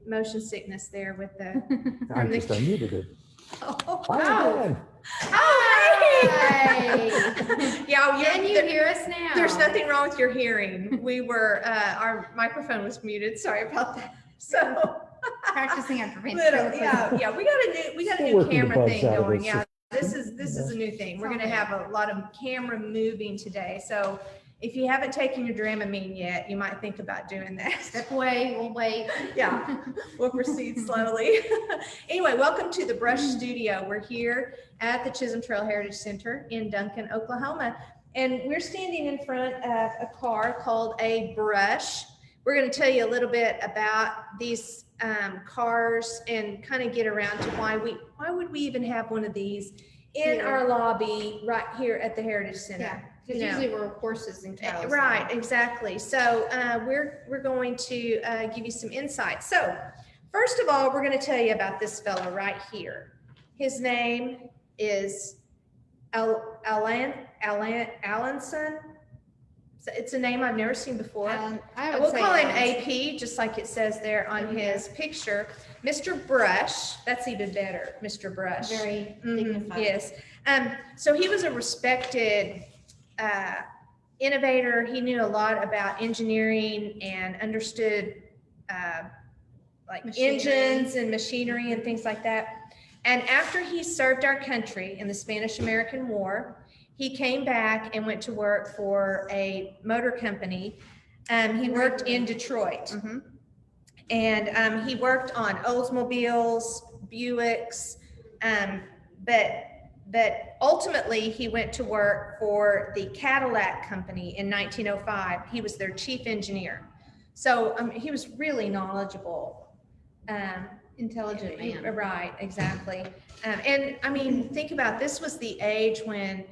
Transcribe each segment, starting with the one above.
motion sickness there with the. I just unmuted it. Oh, Hi, hi. Yeah, Can you hear us now? there's nothing wrong with your hearing. We were, our microphone was muted. Sorry about that. So. Practicing our Little, yeah, we got a Still new working the camera bugs thing out of going. this Yeah, this is a new thing. We're gonna have a lot of camera moving today. So if you haven't taken your Dramamine yet, you might think about doing that. Step away, we'll wait. Yeah, we'll proceed slowly. Anyway, welcome to the Brush Studio. We're here at the Chisholm Trail Heritage Center in Duncan, Oklahoma. And we're standing in front of a car called a Brush. We're going to tell you a little bit about these cars and kind of get around to why would we even have one of these in our lobby right here at the Heritage Center. Yeah, because usually we're horses and cows. Right, exactly. So we're going to give you some insight. So first of all, we're going to tell you about this fellow right here. His name is Allanson. So it's a name I've never seen before. We'll call him AP, just like it says there on his picture. Mr. Brush, that's even better, Mr. Brush. Very dignified. Yes. So he was a respected innovator. He knew a lot about engineering and understood like engines and machinery and things like that. And after he served our country in the Spanish-American War, he came back and went to work for a motor company. He worked in Detroit. And he worked on Oldsmobiles, Buicks, but ultimately he went to work for the Cadillac company in 1905. He was their chief engineer. So he was really knowledgeable. Intelligent man. Right, exactly. And I mean, think about this was the age when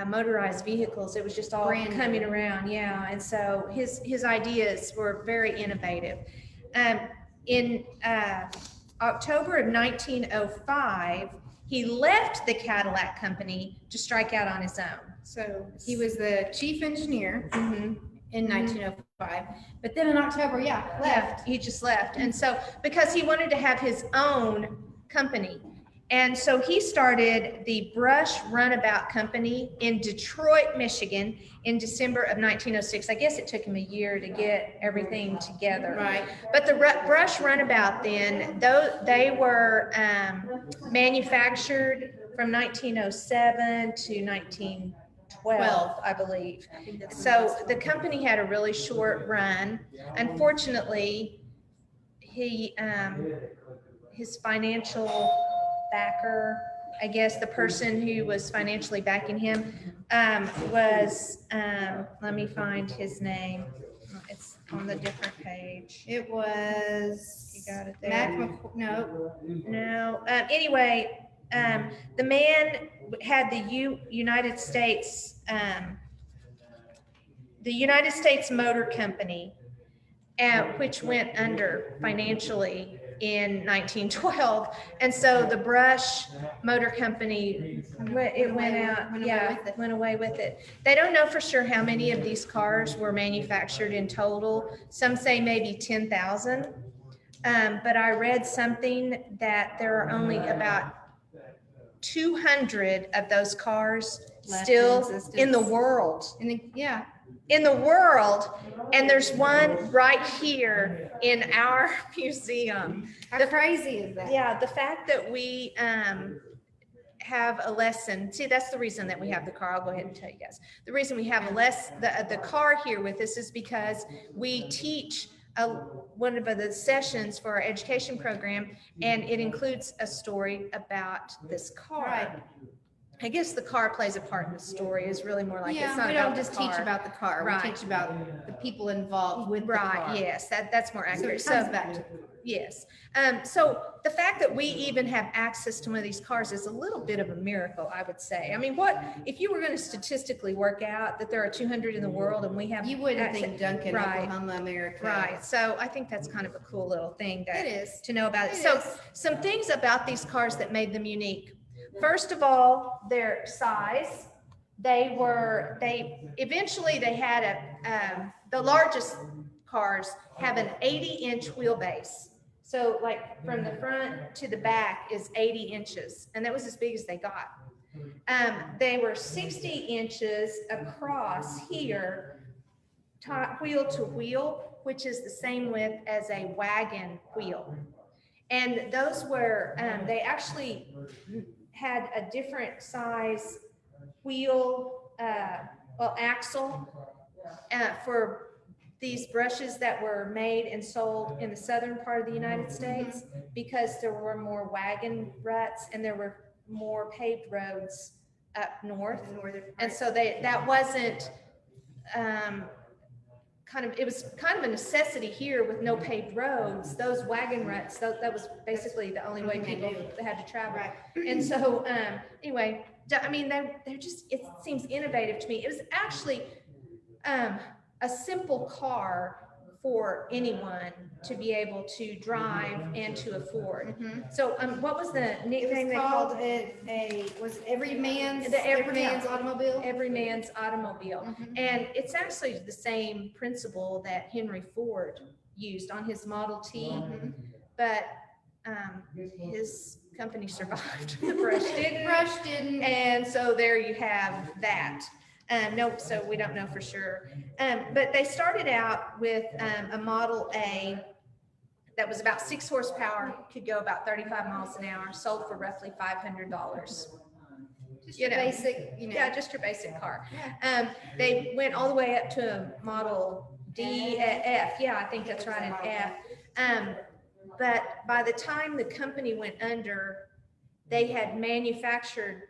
motorized vehicles, it was just all coming around. Yeah. And so his ideas were very innovative. In October of 1905, he left the Cadillac company to strike out on his own. So he was the chief engineer in 1905, but then in October, left. He just left. And so because he wanted to have his own company. And so he started the Brush Runabout Company in Detroit, Michigan in December of 1906. I guess it took him a year to get everything together. Right. But the Brush Runabout then, though they were manufactured from 1907 to 1912, I believe. So the company had a really short run. Unfortunately, his financial backer, I guess the person who was financially backing him was, let me find his name. It's on the different page. It was. You got it there. No. Anyway, the man had the United States Motor Company, which went under financially in 1912, and so the Brush Motor Company went away with it. They don't know for sure how many of these cars were manufactured in total. Some say maybe 10,000, but I read something that there are only about 200 of those cars still in the world. In the world, and there's one right here in our museum. How crazy is that? Yeah, the fact that we have a lesson. See, that's the reason that we have the car. I'll go ahead and tell you guys. The reason we have the car here with us is because we teach one of the sessions for our education program, and it includes a story about this car. Right. I guess the car plays a part in the story is really more like it's not we about don't just teach about the car. Right. We teach about the people involved with the car. Yes, that's more accurate. So it comes back to yes. So the fact that we even have access to one of these cars is a little bit of a miracle, I would say. I mean, what if you were going to statistically work out that there are 200 in the world and we have you wouldn't think Duncan, right. Oklahoma, America. Right. So I think that's kind of a cool little thing it is to know about it. It So is. some things about these cars that made them unique. First of all, their size. They had the largest cars have an 80-inch wheelbase. So like from the front to the back is 80 inches, and that was as big as they got. They were 60 inches across here, wheel to wheel, which is the same width as a wagon wheel. And those were, they actually had a different size wheel, axle for these brushes that were made and sold in the southern part of the United States, because there were more wagon ruts and there were more paved roads up north. And so that wasn't, it was kind of a necessity here with no paved roads. Those wagon ruts, that was basically the only way people had to travel. Right. And so, anyway, I mean, they're just, it seems innovative to me. It was actually a simple car for anyone to be able to drive and to afford. So, what was the It nickname was they called called? was Every Man's Every Man's Automobile. Every Man's Automobile. And it's actually the same principle that Henry Ford used on his Model T, but his company survived. The Brush didn't. Brush didn't. And so there you have that. No, so we don't know for sure. But they started out with a Model A that was about 6 horsepower, could go about 35 miles an hour, sold for roughly $500. Just You your know. basic, Yeah, just your basic car. They went all the way up to a Model D, F. Yeah, I think that's right, an F. But by the time the company went under, they had manufactured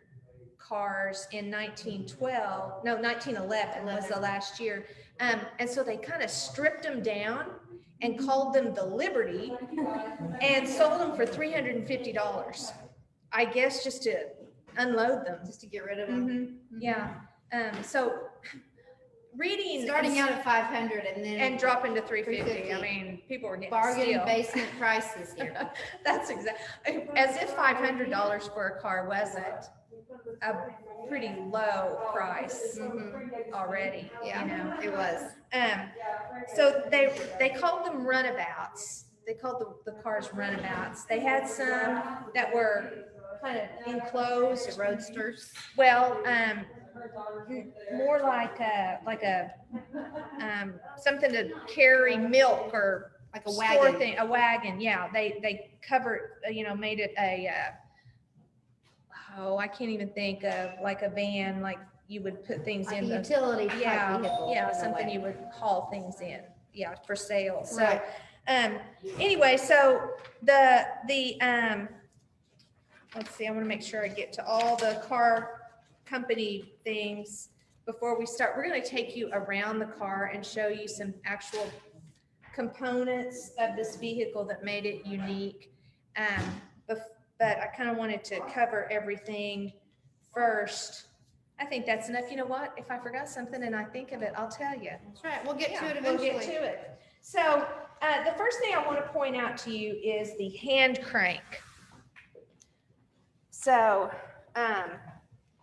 cars in 1911 was the last year. And so they kind of stripped them down and called them the Liberty and sold them for $350. I guess just to unload them. just to get rid of them. Yeah. So reading Starting out at 500 and then and dropping to 350. I 350. mean, people were getting bargain steal. basement prices here. That's exactly, as if $500 for a car wasn't a pretty low price already. Yeah, You know? it was. So they called them runabouts. They called the cars runabouts. They had some that were kind of enclosed. The roadsters. Well, more like a something to carry milk or Like a store wagon. thing, a wagon. Yeah, they covered, made it a, I can't even think of, like a van, like you would put things Like in. a utility type Yeah, vehicle. yeah, in a something way. you would haul things in, yeah, for sale. So, Right. anyway, so the let's see, I want to make sure I get to all the car company things before we start. We're going to take you around the car and show you some actual components of this vehicle that made it unique. But I kind of wanted to cover everything first. I think that's enough. You know what? If I forgot something and I think of it, I'll tell you. That's right. We'll get to it We'll eventually. get to it. So the first thing I want to point out to you is the hand crank. So,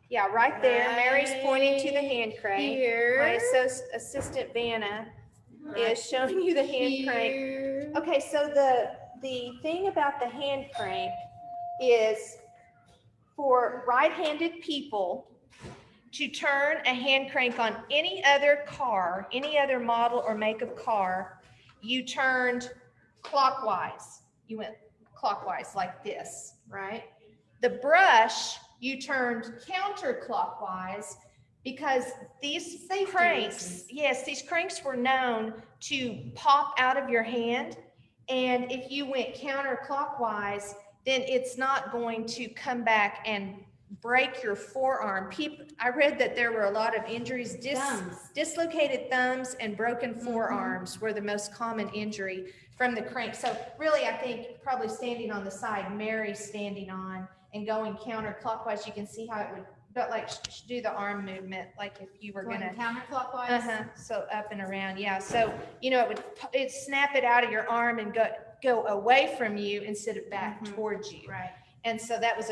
yeah, right there, Mary's pointing to the hand crank. Here. My assistant Vanna is showing you the hand crank. Here. Okay, so the thing about the hand crank is for right-handed people to turn a hand crank on any other car, any other model or make of car, you turned clockwise. You went clockwise like this, right? The brush, you turned counterclockwise because these cranks, yes, these cranks were known to pop out of your hand. And if you went counterclockwise, then it's not going to come back and break your forearm. I read that there were a lot of injuries, dislocated thumbs and broken forearms were the most common injury from the crank. So really, I think probably standing on the side Mary's standing on and going counterclockwise, you can see how it would, but like do the arm movement, like if you were Going gonna counterclockwise. so up and around, yeah. So it'd snap it out of your arm and go away from you instead of back towards you. Right. And so that was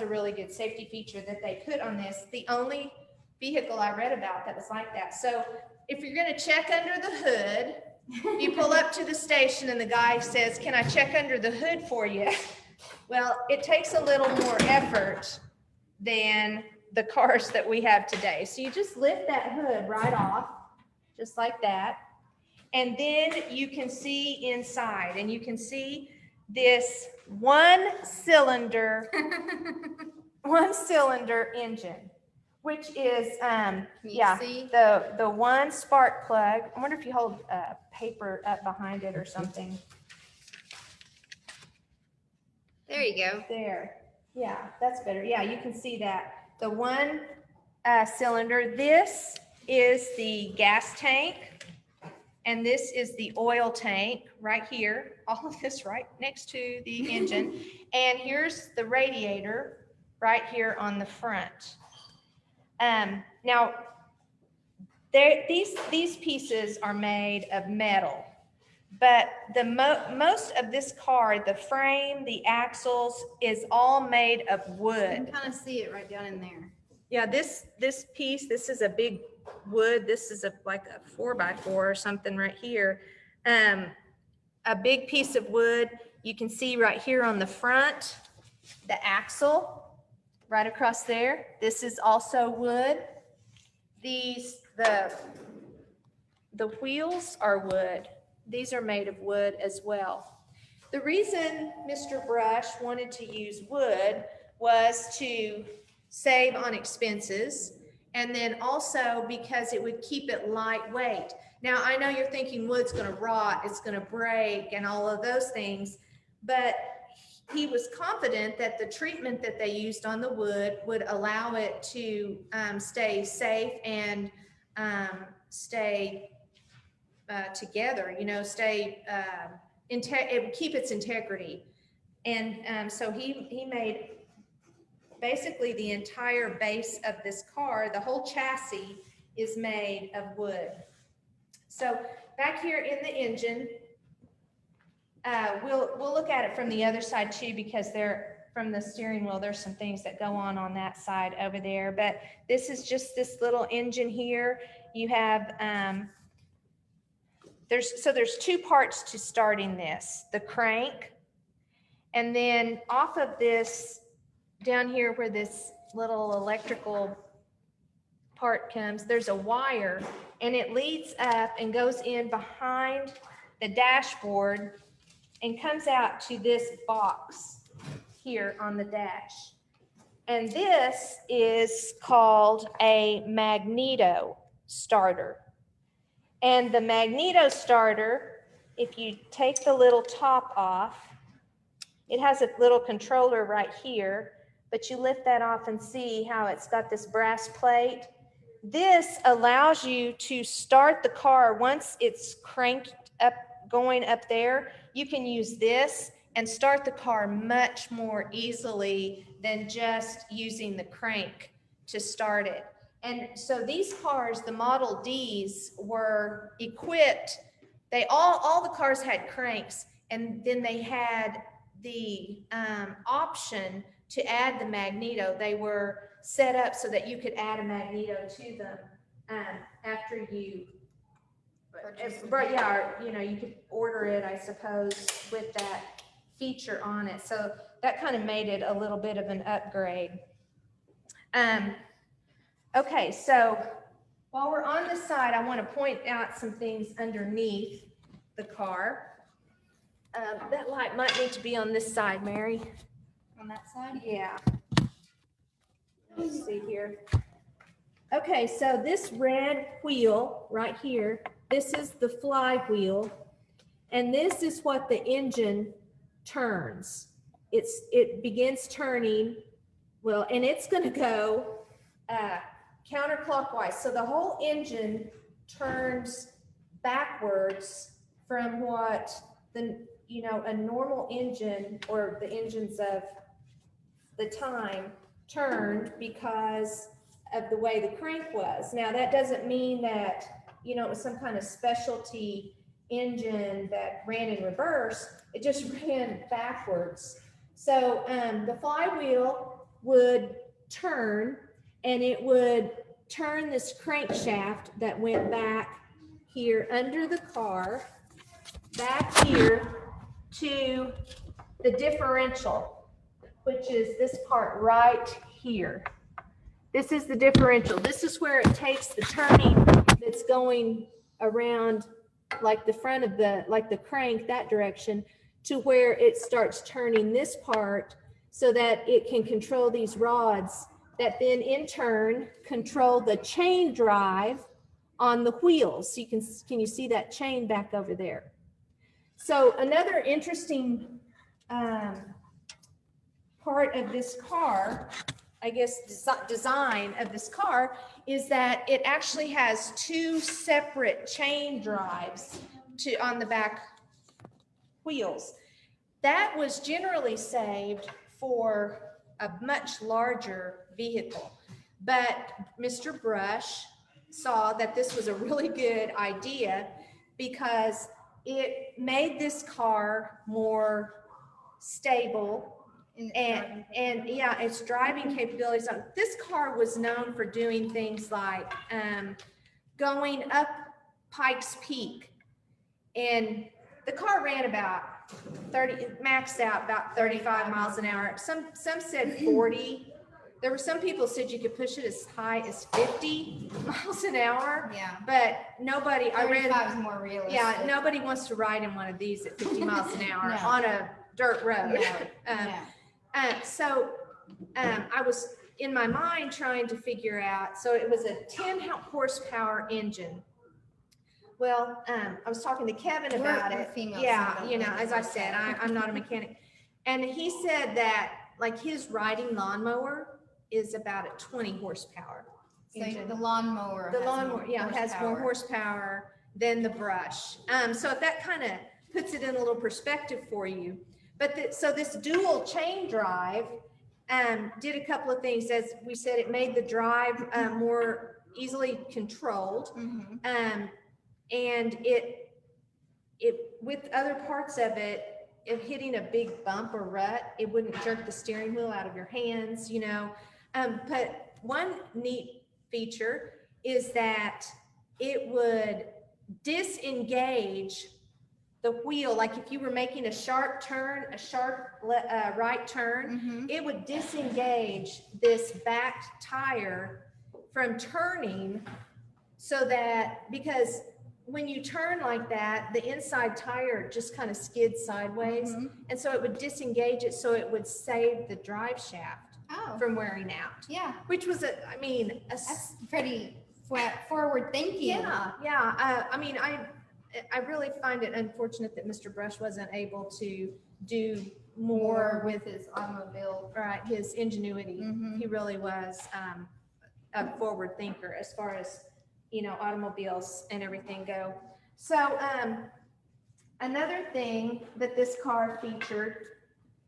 a really good safety feature that they put on this. The only vehicle I read about that was like that. So if you're going to check under the hood, You pull up to the station and the guy says, "Can I check under the hood for you?" Well, it takes a little more effort than the cars that we have today. So you just lift that hood right off, just like that. And then you can see inside, and you can see this one cylinder engine, which is, yeah, see? the one spark plug. I wonder if you hold paper up behind it or something. There you go. There. Yeah, that's better. Yeah, you can see that. The one cylinder, this is the gas tank, and this is the oil tank right here. All of this right next to the engine. And here's the radiator right here on the front. Now, these pieces are made of metal, but the most of this car, the frame, the axles, is all made of You wood. can kind of see it right down in there. Yeah, this piece, this is a big wood. This is like a 4x4 or something right here. A big piece of wood. You can see right here on the front, the axle right across there. This is also wood. The wheels are wood. These are made of wood as well. The reason Mr. Brush wanted to use wood was to save on expenses, and then also because it would keep it lightweight. Now, I know you're thinking wood's gonna rot, it's gonna break, and all of those things, but he was confident that the treatment that they used on the wood would allow it to stay safe and stay together, it would keep its integrity. And so he made basically the entire base of this car, the whole chassis is made of wood. So back here in the engine, we'll look at it from the other side too, because from the steering wheel, there's some things that go on that side over there. But this is just this little engine here. You have, there's two parts to starting this, the crank, and then off of this, down here where this little electrical part comes, there's a wire, and it leads up and goes in behind the dashboard and comes out to this box here on the dash. And this is called a magneto starter. And the magneto starter, if you take the little top off, it has a little controller right here, but you lift that off and see how it's got this brass plate. This allows you to start the car once it's cranked up, going up there. You can use this and start the car much more easily than just using the crank to start it. And so these cars, the Model Ds, were equipped, all the cars had cranks, and then they had the option to add the magneto. They were set up so that you could add a magneto to them after you, you could order it, I suppose, with that feature on it. So that kind of made it a little bit of an upgrade. Okay, so while we're on this side, I want to point out some things underneath the car. That light might need to be on this side, Mary. On that side? Yeah. Let's see here. Okay, so this red wheel right here, this is the flywheel, and this is what the engine turns. It begins turning, well, and it's going to go counterclockwise. So the whole engine turns backwards from what a normal engine, or the engines of the time, turned because of the way the crank was. Now, that doesn't mean that, it was some kind of specialty engine that ran in reverse. It just ran backwards. So the flywheel would turn, and it would turn this crankshaft that went back here under the car. back here to the differential, which is this part right here. This is the differential. This is where it takes the turning that's going around like the front of like the crank that direction to where it starts turning this part so that it can control these rods that then in turn control the chain drive on the wheels. So can you see that chain back over there? So another interesting part of this car, I guess design of this car, is that it actually has two separate chain drives on the back wheels. That was generally saved for a much larger vehicle, but Mr. Brush saw that this was a really good idea because it made this car more stable and yeah, its driving capabilities. This car was known for doing things like going up Pikes Peak, and the car ran about 30, maxed out about 35 miles an hour. Some said 40. There were some people said you could push it as high as 50 miles an hour. Yeah. But nobody, I read, 35 is more realistic. yeah, nobody wants to ride in one of these at 50 miles an hour No. on a dirt road. No. So I was in my mind trying to figure out, so it was a 10 horsepower engine. Well, I was talking to Kevin about it. Yeah, you know, as I said, I'm not a mechanic. And he said that like his riding lawnmower is about a 20 horsepower. So engine. the lawnmower has more horsepower than the Brush. So if that kind of puts it in a little perspective for you. But so this dual chain drive did a couple of things. As we said, it made the drive more easily controlled. Mm-hmm. And it with other parts of it, if hitting a big bump or rut, it wouldn't jerk the steering wheel out of your hands, you know. But one neat feature is that it would disengage the wheel. Like if you were making a sharp turn, a sharp right turn, Mm-hmm. it would disengage this back tire from turning, so that, because when you turn like that, the inside tire just kind of skids sideways. Mhm. And so it would disengage it, so it would save the drive shaft Oh, from wearing out, yeah. which was That's pretty forward thinking. yeah. I mean, I really find it unfortunate that Mr. Brush wasn't able to do more with his automobile. right, his ingenuity. Mhm. He really was a forward thinker as far as, you know, automobiles and everything go. So another thing that this car featured,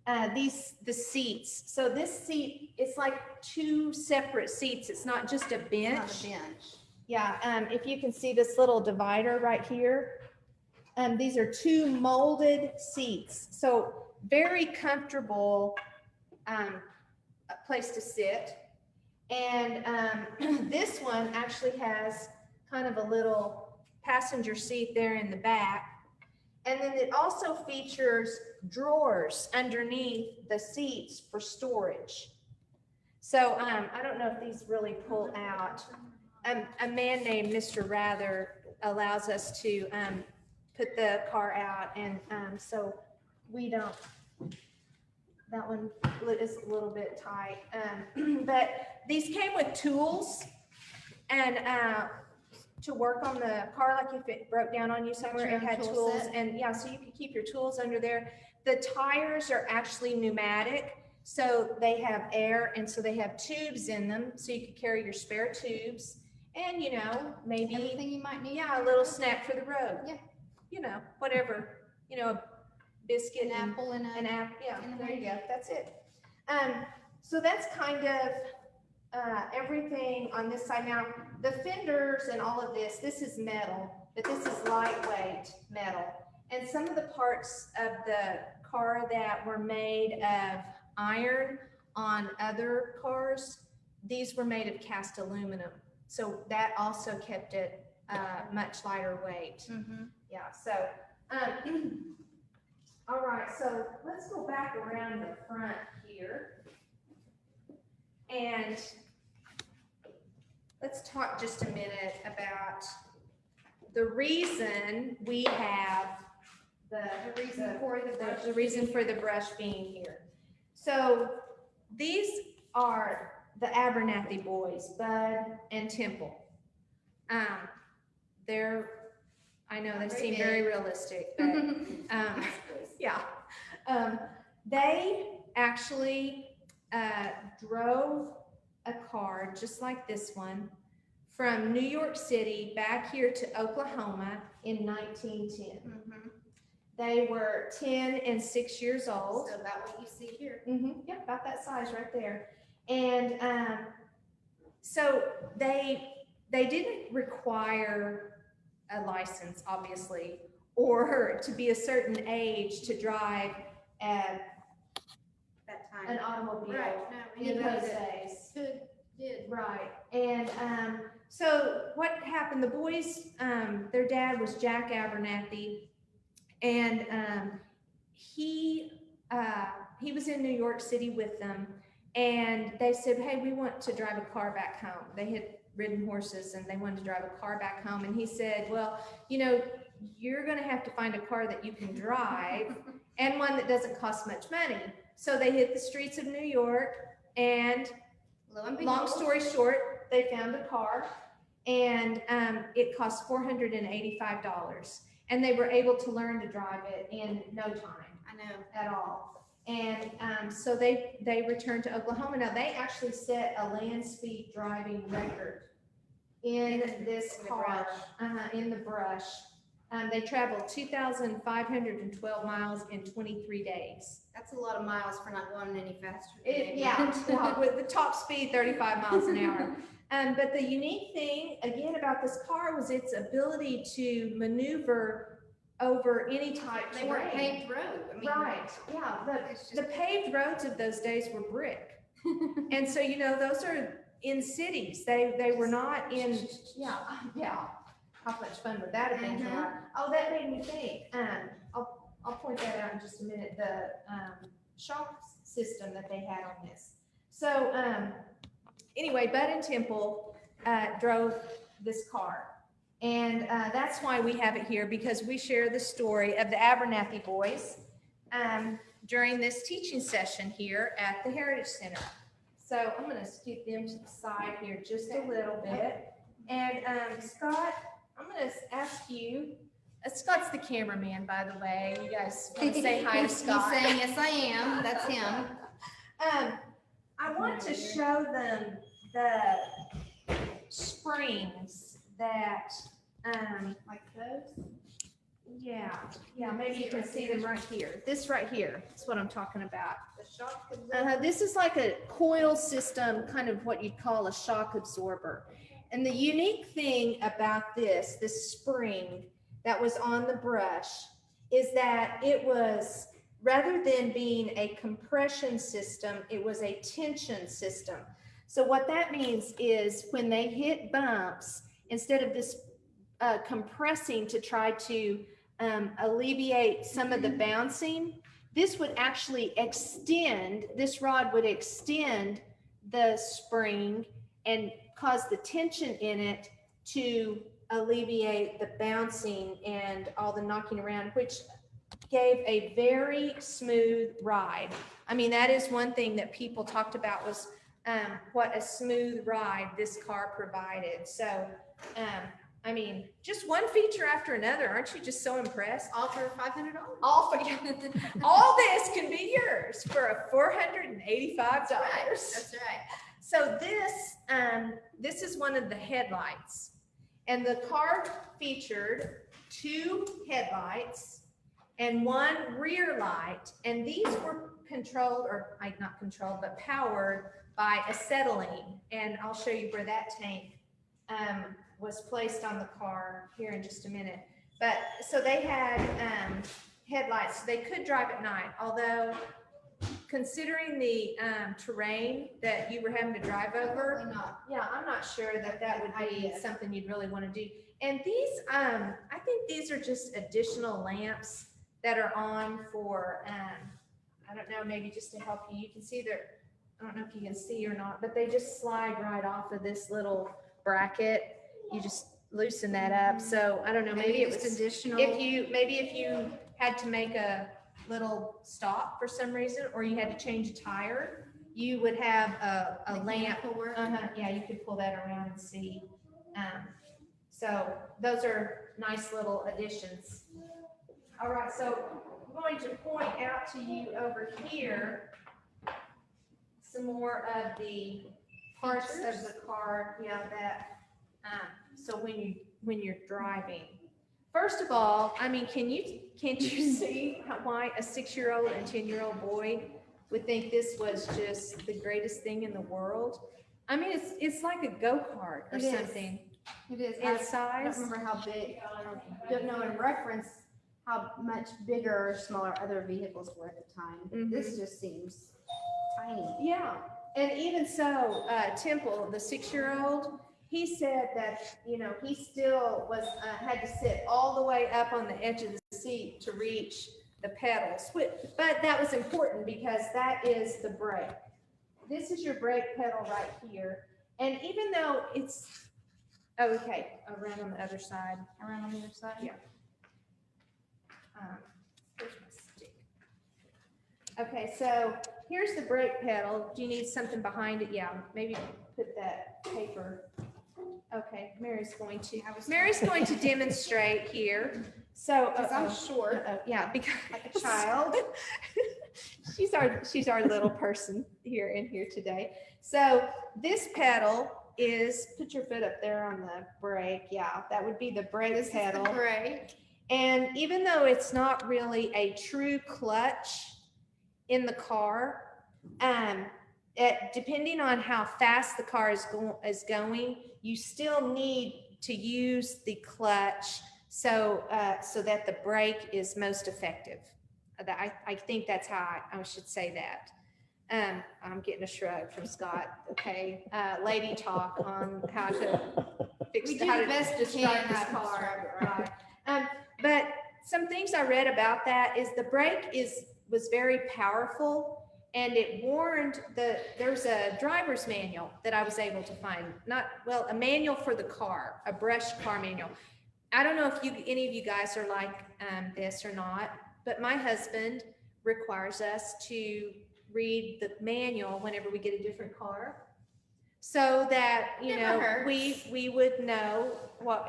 the seats. So this seat, it's like two separate seats. It's not just a bench. Not a bench. Yeah, if you can see this little divider right here, these are two molded seats. So very comfortable place to sit. And this one actually has kind of a little passenger seat there in the back. And then it also features drawers underneath the seats for storage. So I don't know if these really pull out. A man named Mr. Rather allows us to put the car out, and so we don't. That one is a little bit tight, but these came with tools and to work on the car, like if it broke down on you somewhere, it had tools, and yeah, so you could keep your tools under there. The tires are actually pneumatic, so they have air, and so they have tubes in them, so you could carry your spare tubes, and you know, maybe Everything you might need. yeah, a little snack for the road. Yeah. You know, whatever, you know, a biscuit, An apple and an app. Yeah, and a there you go. monkey. That's it. So that's kind of everything on this side. Now, the fenders and all of this is metal, but this is lightweight metal. And some of the parts of the car that were made of iron on other cars, these were made of cast aluminum. So that also kept it much lighter weight. Mm-hmm. Yeah, so All right, so let's go back around the front here. And let's talk just a minute about the reason we have the reason for the brush being here. So these are the Abernathy boys, Bud and Temple. I know they seem very realistic, but yeah. They actually drove a car just like this one from New York City back here to Oklahoma in 1910. They were 10 and 6 years old. So about what you see here. Yeah, about that size right there. And so they didn't require a license, obviously, or to be a certain age to drive That time. an automobile Right, no, in anybody those that days. did. Right. And so what happened, the boys, their dad was Jack Abernathy, and he was in New York City with them, and they said, hey, we want to drive a car back home. They had ridden horses and they wanted to drive a car back home. And he said, well, you know, you're going to have to find a car that you can drive and one that doesn't cost much money. So they hit the streets of New York, and Lo and long behold, story short, they found a car, and it cost $485. And they were able to learn to drive it in no time I know. at all. And so they returned to Oklahoma. Now, they actually set a land speed driving record in this In the car, in the brush. They traveled 2,512 miles in 23 days. That's a lot of miles for not going any faster. Yeah, with the top speed, 35 miles an hour. But the unique thing, again, about this car was its ability to maneuver over any type of They weren't terrain. paved road. I mean, Right, yeah, it's just- the paved roads of those days were brick. And so, you know, those are in cities. They were not in, yeah. How much fun would that have been to ride? Oh, that made me think, I'll point that out in just a minute, the shock system that they had on this. So, anyway, Bud and Temple drove this car. And that's why we have it here, because we share the story of the Abernathy boys during this teaching session here at the Heritage Center. So I'm going to scoot them to the side here just a little bit. And Scott, I'm going to ask you, Scott's the cameraman, by the way. You guys want to say hi to Scott? He's saying, yes, I am. That's him. I want to show them the springs that, Like those? yeah, maybe you can see them right here. This right here is what I'm talking about. The shock absorber. This is like a coil system, kind of what you'd call a shock absorber. And the unique thing about this spring that was on the brush is that it was, rather than being a compression system, it was a tension system. So what that means is when they hit bumps, instead of this compressing to try to alleviate some of the bouncing, this would actually extend, this rod would extend the spring and cause the tension in it to alleviate the bouncing and all the knocking around, which gave a very smooth ride. I mean, that is one thing that people talked about was what a smooth ride this car provided. So, I mean, just one feature after another. Aren't you just so impressed? All for $500. All this can be yours for a $485. That's right. So this is one of the headlights, and the car featured 2 headlights and 1 rear light, and these were controlled, or not controlled, but powered by acetylene. And I'll show you where that tank was placed on the car here in just a minute. But so they had headlights. They could drive at night, although considering the terrain that you were having to drive over, Probably not. yeah, I'm not sure that that would be Idea. something you'd really want to do. And these, I think these are just additional lamps that are on for, I don't know, maybe just to help you. You can see they're, I don't know if you can see or not, but they just slide right off of this little bracket. You just loosen that up. So I don't know, maybe it just was, additional. maybe if you had to make a little stop for some reason, or you had to change a tire, you would have a lamp. mechanical work. Yeah, you could pull that around and see. So those are nice little additions. All right, so I'm going to point out to you over here some more of the parts of the car, yeah, that, so when you're driving. First of all, I mean, can't you see why a 6-year-old and 10-year-old boy would think this was just the greatest thing in the world? I mean, it's like a go-kart or It is. something It is. in I don't size. remember how big, I don't know in reference how much bigger or smaller other vehicles were at the time. But this just seems tiny. Yeah, and even so, Temple, the 6-year-old, he said that, you know, he still was, had to sit all the way up on the edge of the seat to reach the pedals. But that was important because that is the brake. This is your brake pedal right here. And even though it's, oh, okay, around on the other side. Around on the other side? Yeah. Where's my stick? Okay, so here's the brake pedal. Do you need something behind it? Yeah, maybe put that paper. Okay, Mary's going to demonstrate here. So, Because I'm short, yeah, because like a child. she's our little person here today. So this pedal is, put your foot up there on the brake. Yeah, that would be the brake This pedal. is the brake. And even though it's not really a true clutch in the car, depending on how fast the car is going, you still need to use the clutch so that the brake is most effective. I think that's how I should say that. I'm getting a shrug from Scott. Okay, lady talk on how to fix We do how the to best we describe can this how to car. describe it, right? But some things I read about that is the brake was very powerful, and it warned there's a driver's manual that I was able to find, a manual for the car, a brushed car manual. I don't know if any of you guys are like this or not, but my husband requires us to read the manual whenever we get a different car, so that, you Never know, hurts. we would know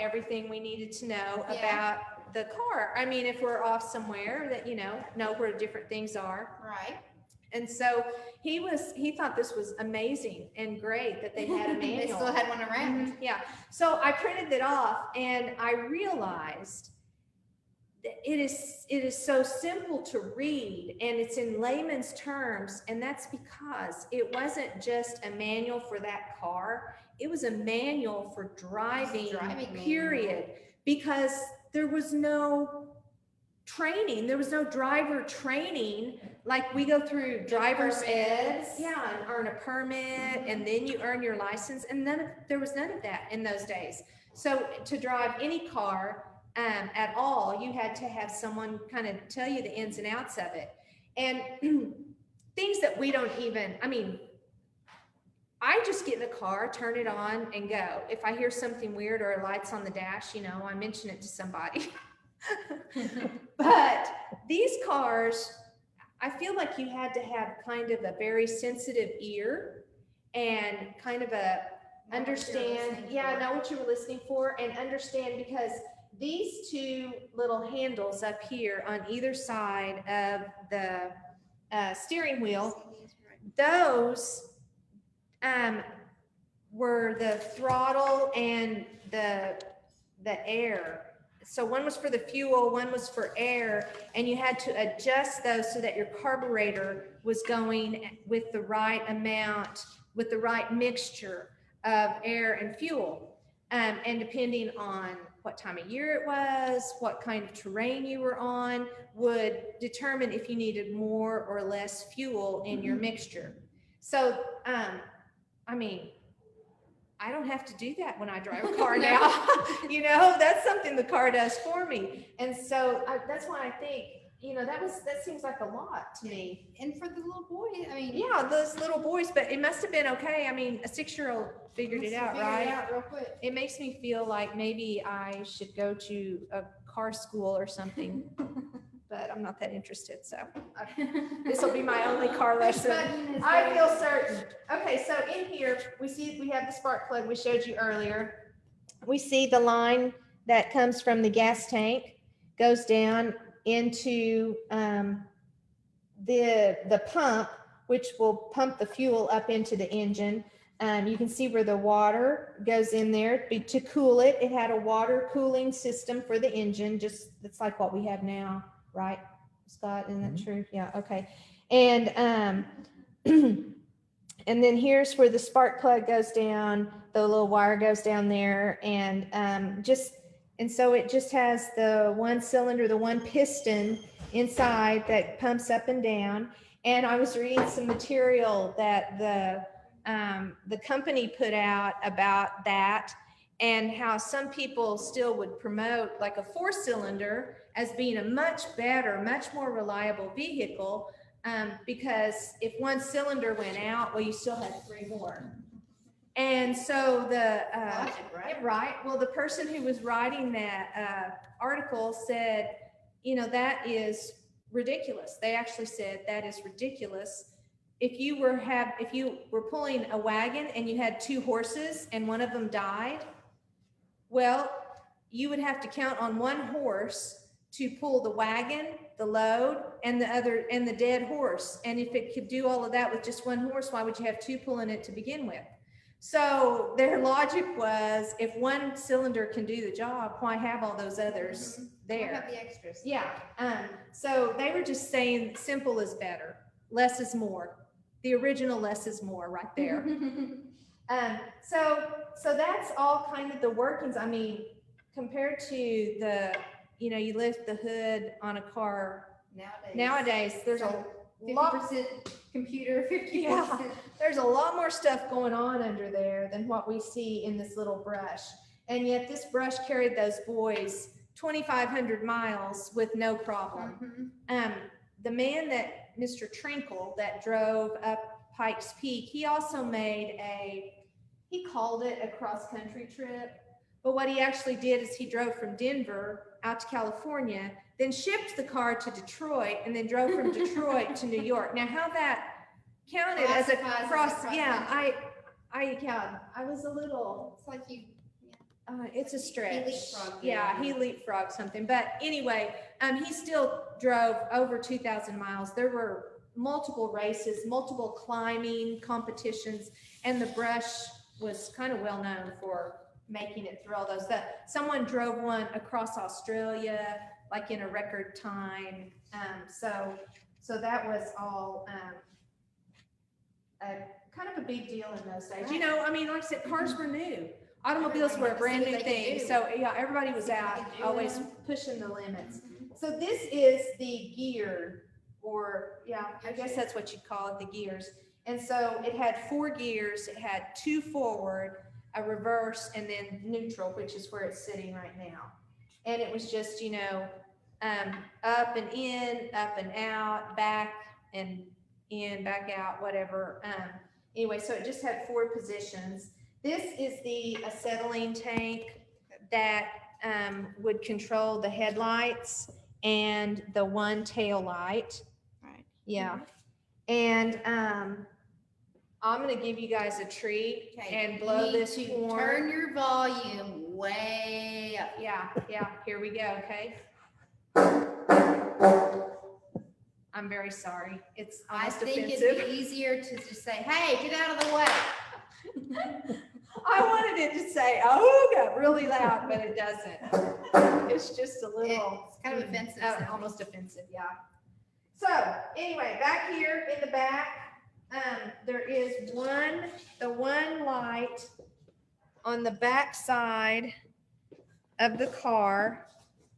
everything we needed to know Yeah. about the car. I mean, if we're off somewhere that, you know where different things are. Right. And so he thought this was amazing and great that they had a manual. They still had one around. Yeah. So I printed it off and I realized that it is so simple to read and it's in layman's terms. And that's because it wasn't just a manual for that car. It was a manual for driving, period. Manual. Because there was no training. There was no driver training. Like we go through driver's ed, Permits. yeah, and earn a permit, and then you earn your license. And there was none of that in those days. So to drive any car at all, you had to have someone kind of tell you the ins and outs of it. And things that we don't even, I mean, I just get in the car, turn it on and go. If I hear something weird or a light's on the dash, I mention it to somebody. But these cars, I feel like you had to have kind of a very sensitive ear and kind of understand, know what you were listening for and understand, because these two little handles up here on either side of the steering wheel, those were the throttle and the air. So one was for the fuel, one was for air, and you had to adjust those so that your carburetor was going with the right amount, with the right mixture of air and fuel. And depending on what time of year it was, what kind of terrain you were on, would determine if you needed more or less fuel in your mixture. So, I mean, I don't have to do that when I drive a car now. You know, that's something the car does for me. And so that's why I think, you know, that seems like a lot to me. And for the little boy, I mean. Yeah, those little boys, but it must have been okay. I mean, a 6-year-old figured it out, right? Figured it out real quick. It makes me feel like maybe I should go to a car school or something, but I'm not that interested, so this will be my only car lesson. I feel certain. Okay, so in here, we have the spark plug we showed you earlier. We see the line that comes from the gas tank, goes down into the pump, which will pump the fuel up into the engine. You can see where the water goes in there to cool it. It had a water cooling system for the engine, just it's like what we have now, right, Scott? Isn't that true? Yeah. Okay. And and then here's where the spark plug goes down. The little wire goes down there, and so it just has the one cylinder, the one piston inside that pumps up and down. And I was reading some material that the company put out about that, and how some people still would promote like a 4-cylinder as being a much better, much more reliable vehicle, because if one cylinder went out, well, you still had 3 more. And so right. Well, the person who was writing that article said, you know, that is ridiculous. They actually said that is ridiculous. If you were pulling a wagon and you had 2 horses and one of them died, well, you would have to count on 1 horse to pull the wagon, the load, and the dead horse. And if it could do all of that with just 1 horse, why would you have 2 pulling it to begin with? So their logic was, if 1 cylinder can do the job, why have all those others there? Have the extras. Yeah. So they were just saying simple is better, less is more. The original less is more right there. So that's all kind of the workings. I mean, compared to you lift the hood on a car nowadays, there's a 50% computer, 50%. Yeah, there's a lot more stuff going on under there than what we see in this little brush. And yet this brush carried those boys 2,500 miles with no problem. The man that Mr. Trinkle that drove up Pikes Peak, he also made he called it a cross-country trip. But what he actually did is he drove from Denver out to California, then shipped the car to Detroit, and then drove from Detroit to New York. Now, how that counted as a cross, I was a little. It's like you. It's a stretch. He leapfrogged something. But anyway, he still drove over 2,000 miles. There were multiple races, multiple climbing competitions, and the brush was kind of well known for making it through all those. Someone drove one across Australia, like in a record time. So that was all kind of a big deal in those days. You know, I mean, like I said, cars were new. Automobiles were a brand new thing. So yeah, everybody was out always pushing the limits. So this is the gear, or I guess that's what you'd call it, the gears. And so it had 4 gears. It had 2 forward, a reverse, and then neutral, which is where it's sitting right now. And it was just, up and in, up and out, back and in, back out, whatever. Anyway, so it just had 4 positions. This is the acetylene tank that would control the headlights and the one tail light. Right. Yeah. And I'm going to give you guys a treat and blow this horn. Turn your volume way up. Yeah. Here we go. Okay. I'm very sorry. It's almost offensive. It'd be easier to just say, "Hey, get out of the way." I wanted it to say, "Oh, got really loud," but it doesn't. It's just a little. It's kind of offensive. Almost offensive, yeah. So anyway, back here in the back, there is the one light on the back side of the car,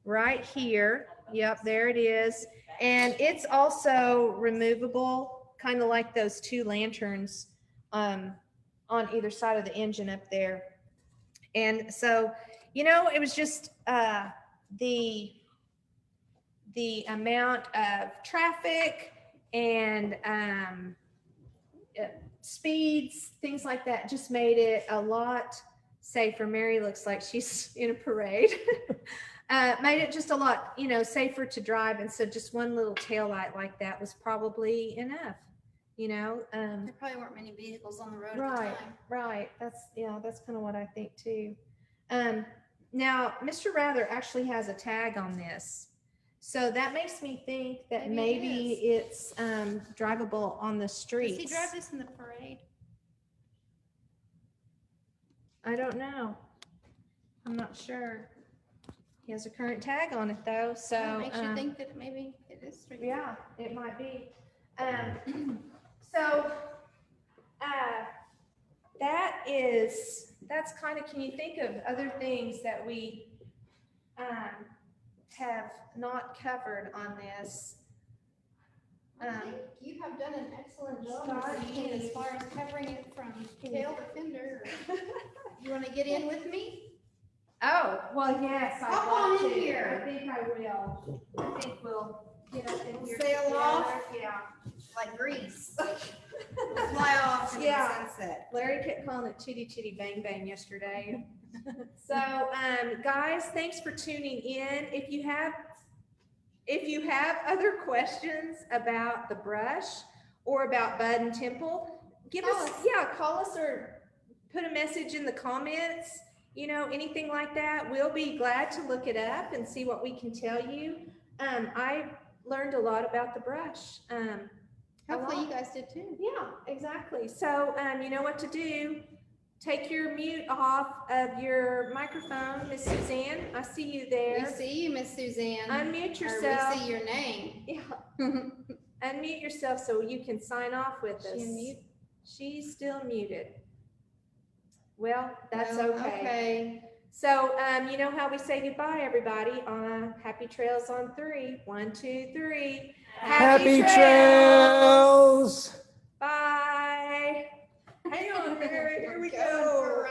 right here. Yep, there it is. And it's also removable, kind of like those two lanterns on either side of the engine up there. And so, it was just the amount of traffic and speeds, things like that, just made it a lot safer. Mary looks like she's in a parade. Made it just a lot, safer to drive. And so just one little tail light like that was probably enough, There probably weren't many vehicles on the road at the Right, time. right. That's kind of what I think too. Now, Mr. Rather actually has a tag on this. So that makes me think that Maybe maybe it it's drivable on the streets. Does he drive this in the parade? I don't know. I'm not sure. He has a current tag on it though, so That makes you think that maybe it is street. yeah, it might be. So that's kind of, can you think of other things that we have not covered on this? I think you have done an excellent job Scott, Mrs. King, as far as covering it from tail to fender. You want to get in with me? Oh, well, yes, I'd Hop love on in to. here. I think I will. I think we'll get up in We'll here. sail together. off. Yeah. Like grease. Fly off in Yeah. the sunset. Larry kept calling it chitty chitty bang bang yesterday. So, guys, thanks for tuning in. If you have other questions about the brush or about Bud and Temple, call us or put a message in the comments. Anything like that, we'll be glad to look it up and see what we can tell you. I learned a lot about the brush. Hopefully you guys did too. Yeah, exactly. So, you know what to do. Take your mute off of your microphone, Miss Suzanne. I see you We there. see you, Miss Suzanne. Unmute Or yourself. we see your name. Yeah, unmute yourself so you can sign off with us. She unmute? She's still muted. Well, that's Well, okay. So, you know how we say goodbye, everybody? Happy trails on 3. 1, 2, 3. Happy trails! Bye. Hang on, here we We're go. going for